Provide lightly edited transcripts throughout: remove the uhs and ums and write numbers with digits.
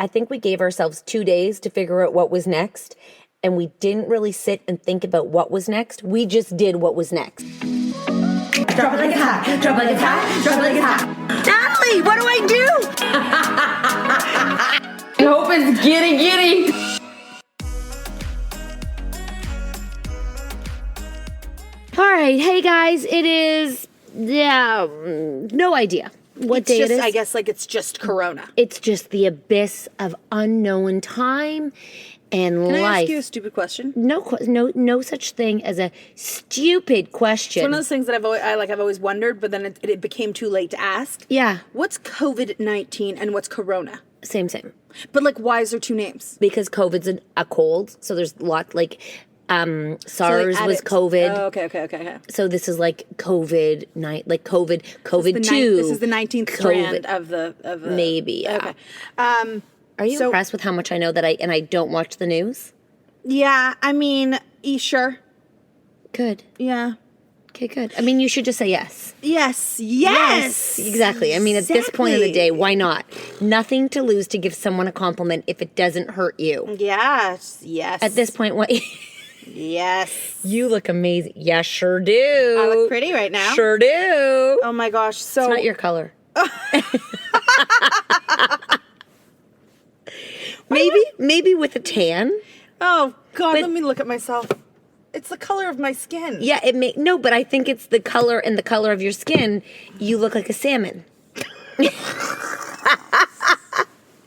I think we gave ourselves 2 days to figure out what was next. And we didn't really sit and think about what was next. We just did what was next. Drop it like it's hot. Drop it like it's hot. Drop it like it's hot. Natalie, what do I do? I hope it's giddy. All right. Hey, guys. It is, no idea what day it is. I guess like it's just Corona. It's just the abyss of unknown time and Can life. I ask you a stupid question? No such thing as a stupid question. It's one of those things that I've always wondered, but then it became too late to ask. Yeah. What's COVID-19 and what's Corona? Same. But like, why is there two names? Because COVID's a cold, so there's a lot like SARS was COVID. Oh, okay. So this is like COVID COVID 2. This is the 19th strand of the maybe. Yeah. Okay. Are you impressed with how much I know that I don't watch the news? Yeah, I mean, sure. Good. Yeah. Okay, good. I mean, you should just say yes. Yes. Exactly. I mean, at this point of the day, why not? Nothing to lose to give someone a compliment if it doesn't hurt you. Yes. At this point, what? Yes. You look amazing. Yeah, sure do. I look pretty right now. Sure do. Oh my gosh. So it's not your color. Maybe with a tan. Oh God, let me look at myself. It's the color of my skin. Yeah, but I think it's the color and the color of your skin. You look like a salmon.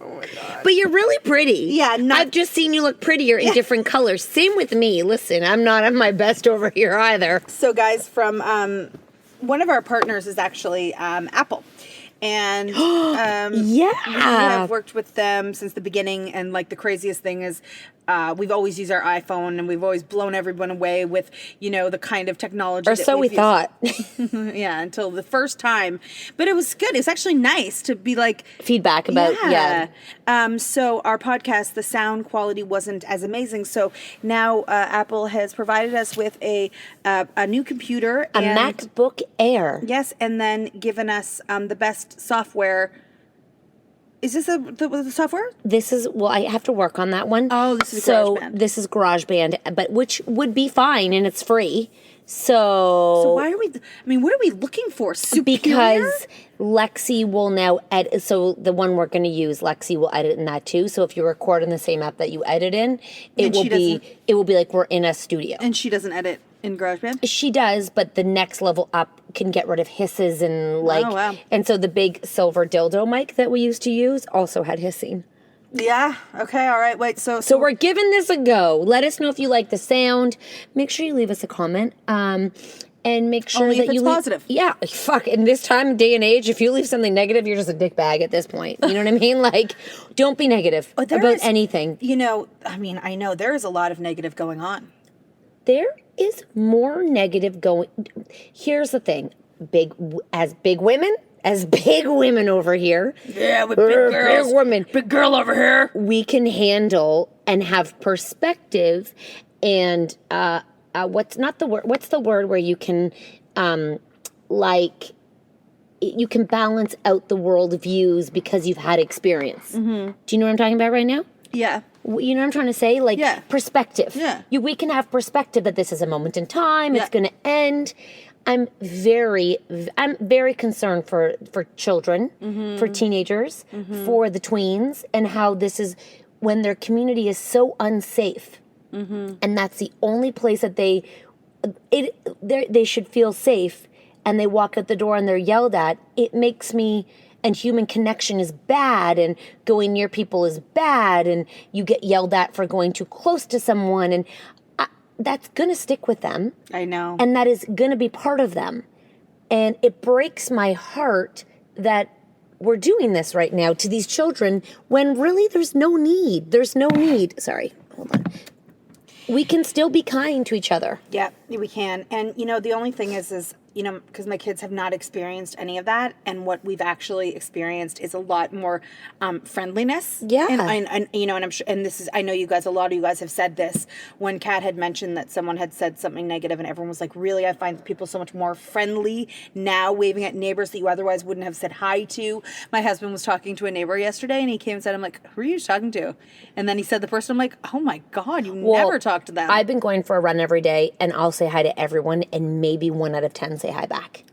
Oh my God. But you're really pretty. Yeah, I've just seen you look prettier in different colors. Same with me. Listen, I'm not at my best over here either. So guys, from one of our partners is actually Apple. And we have worked with them since the beginning, and like the craziest thing is we've always used our iPhone, and we've always blown everyone away with, the kind of technology. Or so we thought. Yeah, until the first time. But it was good. It was actually nice to be like feedback about So our podcast, the sound quality wasn't as amazing. So now Apple has provided us with a new computer, a MacBook Air. Yes, and then given us the best software. Is this the software? This is, I have to work on that one. Oh, this is GarageBand. This is GarageBand, but which would be fine, and it's free. So why are we, what are we looking for? Superior? Because Lexi will now edit, so the one we're going to use, Lexi will edit in that too. So if you record in the same app that you edit in, it will be like we're in a studio. And she doesn't edit in GarageBand? She does, but the next level up can get rid of hisses and and so the big silver dildo mic that we used to use also had hissing. Yeah. Okay. All right. Wait. So we're giving this a go. Let us know if you like the sound. Make sure you leave us a comment. And make sure only that if it's you positive. Yeah. Fuck. In this day and age, if you leave something negative, you're just a dick bag at this point. You know what I mean? Like, don't be negative about anything. I know there is a lot of negative going on. There is more negative going. Here's the thing. Big women over here. Yeah, with big girls. Big women. Big girl over here. We can handle and have perspective and what's the word where you can you can balance out the world views because you've had experience. Mm-hmm. Do you know what I'm talking about right now? Yeah. You know what I'm trying to say? Perspective. Yeah. We can have perspective that this is a moment in time. It's going to end. I'm very concerned for children, for teenagers, for the tweens, and how this is when their community is so unsafe, and that's the only place that they should feel safe, and they walk out the door and they're yelled at. It makes me. And human connection is bad, and going near people is bad, and you get yelled at for going too close to someone, and that's going to stick with them. I know. And that is going to be part of them. And it breaks my heart that we're doing this right now to these children when really there's no need. There's no need. Sorry, hold on. We can still be kind to each other. Yeah, we can. And, the only thing is because my kids have not experienced any of that, and what we've actually experienced is a lot more friendliness. Yeah. And and I'm sure, and this is, I know a lot of you guys have said this when Kat had mentioned that someone had said something negative, and everyone was like, really, I find people so much more friendly now, waving at neighbors that you otherwise wouldn't have said hi to. My husband was talking to a neighbor yesterday, and he came and said, I'm like, who are you talking to? And then he said the person, I'm like, oh my God, you never talk to them. I've been going for a run every day, and I'll say hi to everyone, and maybe 1 out of 10 say hi back.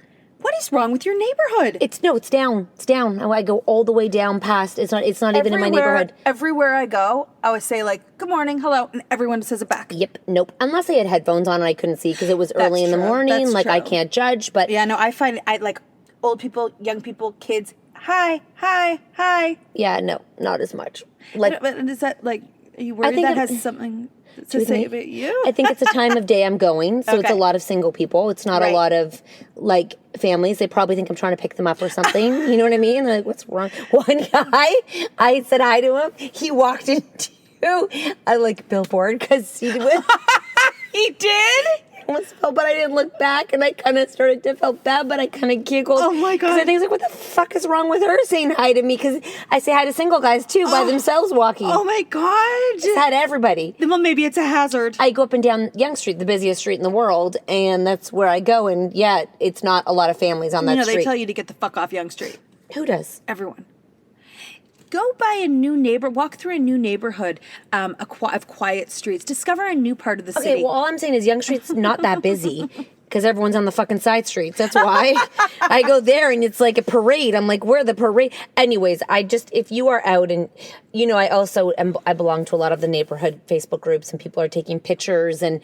What is wrong with your neighborhood? It's down. It's down. I go all the way down past. It's not even in my neighborhood. Everywhere I go, I always say like, good morning, hello, and everyone says it back. Yep. Nope. Unless I had headphones on and I couldn't see because it was early in the morning. That's like true. I can't judge, but yeah, no, I find I like old people, young people, kids. Hi. Yeah, no, not as much. Like, but is that like, are you worried that has something to say about you? I think it's the time of day I'm going, so it's a lot of single people. It's not a lot of like families. They probably think I'm trying to pick them up or something. You know what I mean? They're like, what's wrong? One guy, I said hi to him. He walked into Bill Ford because he was. He did? Almost felt, but I didn't look back, and I kind of started to feel bad, but I kind of giggled. Oh my God! Because I think like, what the fuck is wrong with her saying hi to me? Because I say hi to single guys too by themselves walking. Oh my God! Just hi to everybody. Well, maybe it's a hazard. I go up and down Yonge Street, the busiest street in the world, and that's where I go. And yeah, it's not a lot of families on that street. They tell you to get the fuck off Yonge Street. Who does? Everyone. Go by walk through a new neighborhood of quiet streets. Discover a new part of the city. Okay, well, all I'm saying is Yonge Street's not that busy because everyone's on the fucking side streets. That's why I go there and it's like a parade. I'm like, where the parade? Anyways, if you are out and, I belong to a lot of the neighborhood Facebook groups and people are taking pictures and,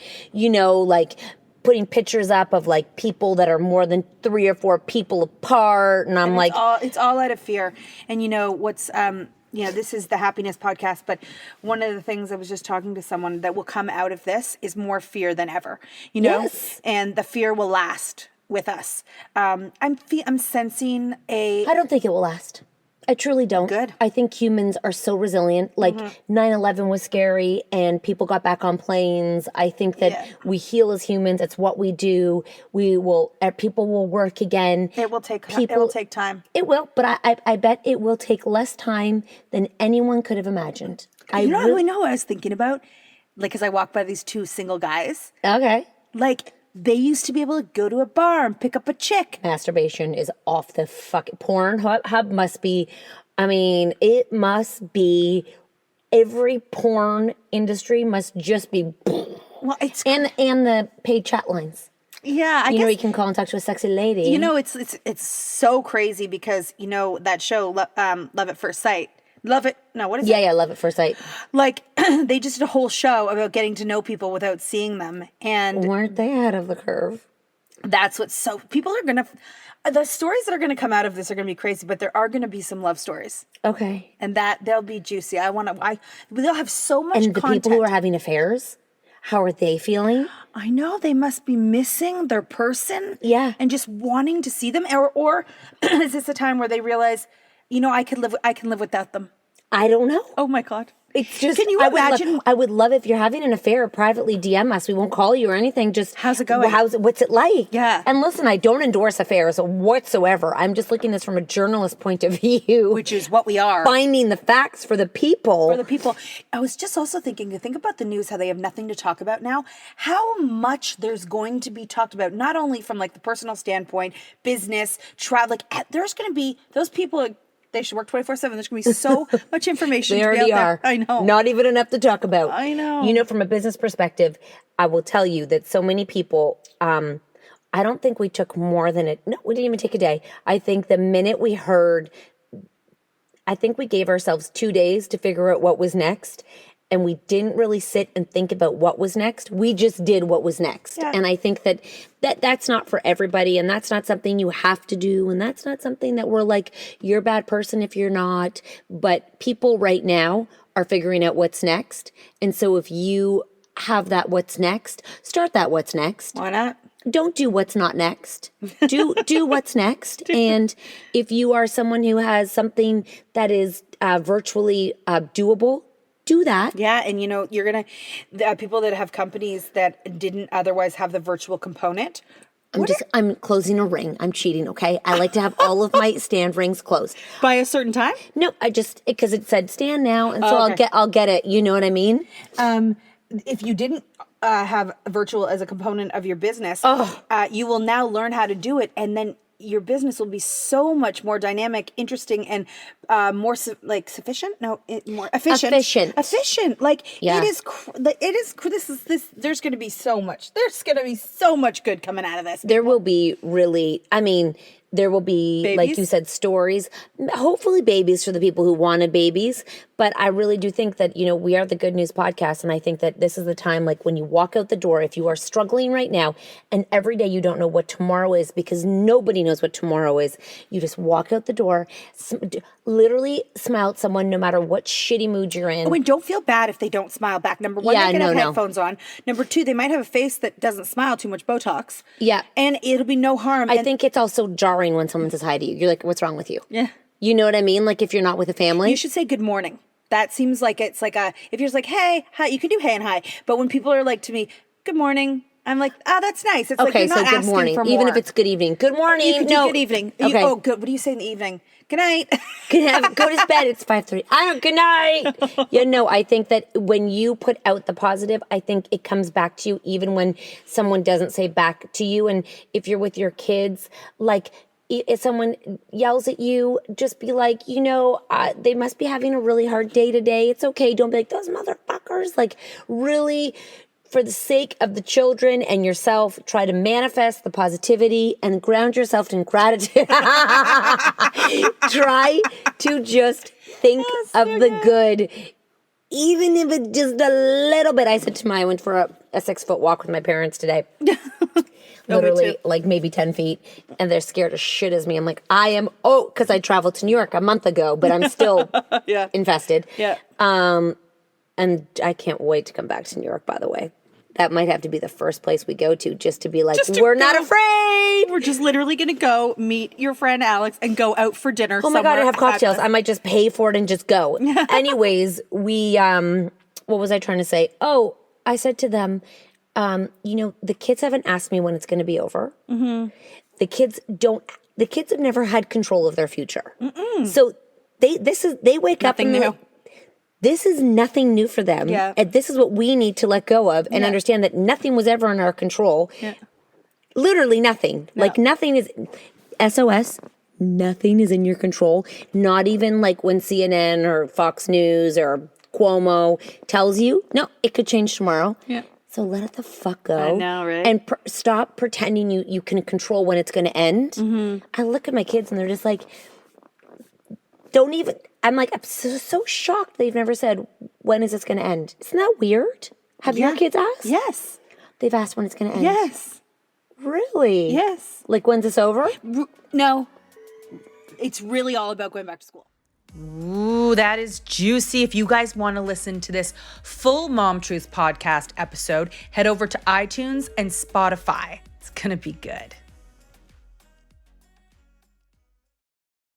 putting pictures up of like people that are more than 3 or 4 people apart, and I'm like, it's all out of fear. And what's this is the happiness podcast, but one of the things I was just talking to someone that will come out of this is more fear than ever. Yes. And the fear will last with us. I'm sensing I don't think it will last. I truly don't. Good. I think humans are so resilient. Like 9/11 was scary and people got back on planes. I think that we heal as humans. It's what we do. People will work again. It will take time. It will, but I bet it will take less time than anyone could have imagined. You know who I was thinking about? Like, as I walk by these 2 single guys. Okay. Like, they used to be able to go to a bar and pick up a chick. Masturbation is off the fucking... Pornhub must be... it must be... Every porn industry must just be... Well, it's... And the paid chat lines. Yeah, I guess... you can call and talk to a sexy lady. It's so crazy because, that show, Love at First Sight... Love it. No, what is it? Yeah, Love at First Sight. Like, they just did a whole show about getting to know people without seeing them. And weren't they ahead of the curve? That's what's so... People are going to... The stories that are going to come out of this are going to be crazy, but there are going to be some love stories. Okay. And they'll be juicy. They'll have so much content. And the people who are having affairs, how are they feeling? I know, they must be missing their person. Yeah. And just wanting to see them. Or is this a time where they realize... I can live without them. I don't know. Oh my God. It's just, can you imagine? I would love if you're having an affair, privately DM us. We won't call you or anything. Just how's it going? What's it like? Yeah. And listen, I don't endorse affairs whatsoever. I'm just looking at this from a journalist point of view. Which is what we are. Finding the facts for the people. I was just also thinking, think about the news, how they have nothing to talk about now. How much there's going to be talked about, not only from like the personal standpoint, business, travel, there's going to be those people... They should work 24/7. There's going to be so much information. They already are. I know. Not even enough to talk about. I know. From a business perspective, I will tell you that so many people, I don't think we took more than no, we didn't even take a day. I think the minute we heard, I think we gave ourselves 2 days to figure out what was next. And we didn't really sit and think about what was next. We just did what was next. Yeah. And I think that's not for everybody. And that's not something you have to do. And that's not something that we're like, you're a bad person if you're not. But people right now are figuring out what's next. And so if you have that what's next, start that what's next. Why not? Don't do what's not next. Do what's next. And if you are someone who has something that is virtually doable, do that. Yeah, and you're going to... people that have companies that didn't otherwise have the virtual component I'm closing a ring. I'm cheating, okay? I like to have all of my stand rings closed. By a certain time? No, because it said stand now, and so I'll get it. You know what I mean? If you didn't have virtual as a component of your business, you will now learn how to do it, and then your business will be so much more dynamic, interesting, and more sufficient. No, more efficient. Efficient. Like it is. There's going to be so much. There's going to be so much good coming out of this. There will be really. I mean, there will be, babies? Like you said, stories. Hopefully, babies for the people who wanted babies. But I really do think that, we are the Good News Podcast. And I think that this is the time, like when you walk out the door, if you are struggling right now and every day you don't know what tomorrow is because nobody knows what tomorrow is, you just walk out the door, literally smile at someone no matter what shitty mood you're in. Oh, and don't feel bad if they don't smile back. Number one, they can have headphones on. Number two, they might have a face that doesn't smile, too much Botox. Yeah. And it'll be no harm. I think it's also jarring when someone says hi to you. You're like, what's wrong with you? Yeah. You know what I mean? Like if you're not with a family. You should say good morning. That seems like it's like if you're just like, hey, hi, you can do hey and hi. But when people are like to me, good morning, I'm like, that's nice. It's like you're not good asking morning. for more. Even if it's good evening. Good morning. You can do good evening. Okay. Good. What do you say in the evening? Good night. Go to bed. It's 5:30. Good night. I think that when you put out the positive, I think it comes back to you even when someone doesn't say back to you. And if you're with your kids, like, if someone yells at you, just be like, they must be having a really hard day today. It's okay. Don't be like, those motherfuckers. Like, really, for the sake of the children and yourself, try to manifest the positivity and ground yourself in gratitude. Try to just think of the good, even if it's just a little bit. I went for a 6-foot walk with my parents today. Literally, like maybe 10 feet, and they're scared as shit as me. I'm like, because I traveled to New York a month ago, but I'm still infested. Yeah. And I can't wait to come back to New York, by the way. That might have to be the first place we go to just to be like, we're not afraid. We're just literally going to go meet your friend Alex and go out for dinner. Oh my God, I have cocktails. I might just pay for it and just go. Anyways, what was I trying to say? Oh, I said to them, the kids haven't asked me when it's going to be over. Mm-hmm. The kids have never had control of their future. Mm-mm. So they wake up and new. This is nothing new for them. Yeah. And this is what we need to let go of and understand that nothing was ever in our control. Yeah. Literally nothing. No. Like nothing is SOS. Nothing is in your control. Not even like when CNN or Fox News or Cuomo tells you, no, it could change tomorrow. Yeah. So let it the fuck go. I know, right? And stop pretending you can control when it's going to end. Mm-hmm. I look at my kids and they're just like, I'm so shocked they've never said, when is this going to end? Isn't that weird? Have your kids asked? Yes. They've asked when it's going to end? Yes. Really? Yes. Like, when's this over? No. It's really all about going back to school. Ooh, that is juicy. If you guys want to listen to this full Mom Truth podcast episode, head over to iTunes and Spotify. It's going to be good.